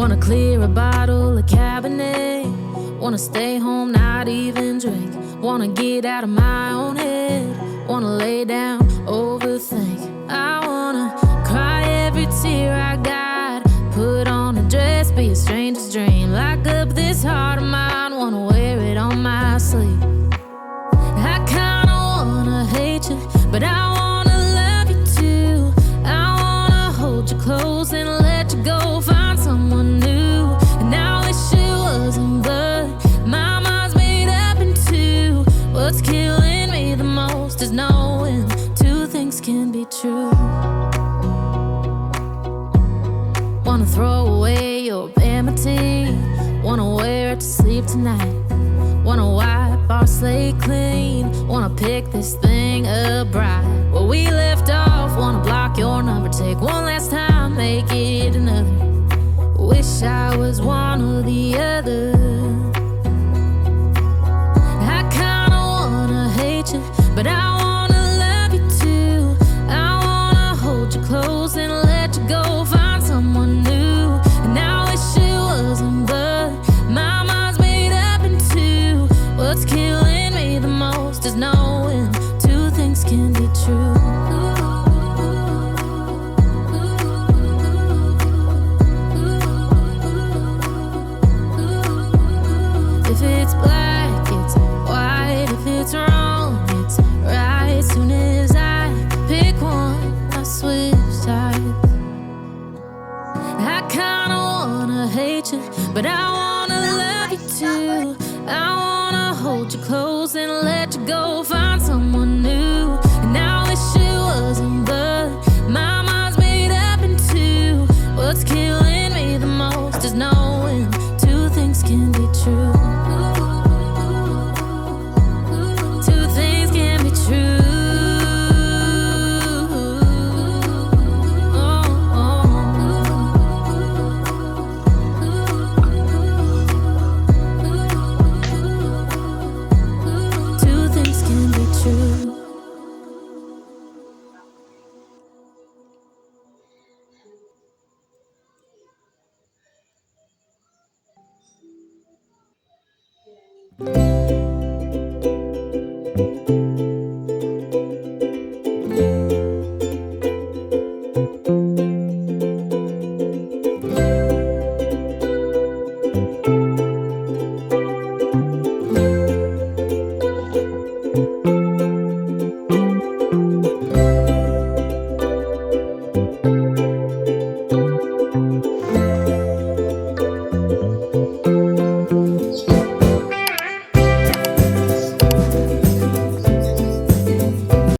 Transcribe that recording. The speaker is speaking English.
Wanna clear a bottle of Cabernet. Wanna stay home, not even drink. Wanna get out of my own head. Wanna lay down, overthink. I wanna cry every tear I got. Put on a dress, be a stranger's dream. Lock up this heart of mine, wanna wear it on my sleeve. I kinda wanna hate you, but I wanna love you too. I wanna hold you close and let you go. Find someone new, and I wish it wasn't, but my mind's made up in two. What's killing me the most is knowing two things can be true. Wanna throw away your vanity. Wanna wear it to sleep tonight. Wanna wipe our slate clean. Wanna pick this thing up right where we left off. Wanna block your number, take one last time, make it another. Wish I was one or the other. I kinda wanna hate you, but I wanna love you too. I wanna hold you close and let you go. Find someone new, and I wish it wasn't, but my mind's made up in two. What's killing me the most is knowing two things can be true. If it's black, it's white. If it's wrong, it's right. Soon as I pick one, I switch sides. I kinda wanna hate you, but I wanna love you too. I wanna hold you close and let you go. Find someone new, and I wish it wasn't, but my mind's made up in two. What's killing me the most is knowing two things can be true. Two things can be true. Two things can be true.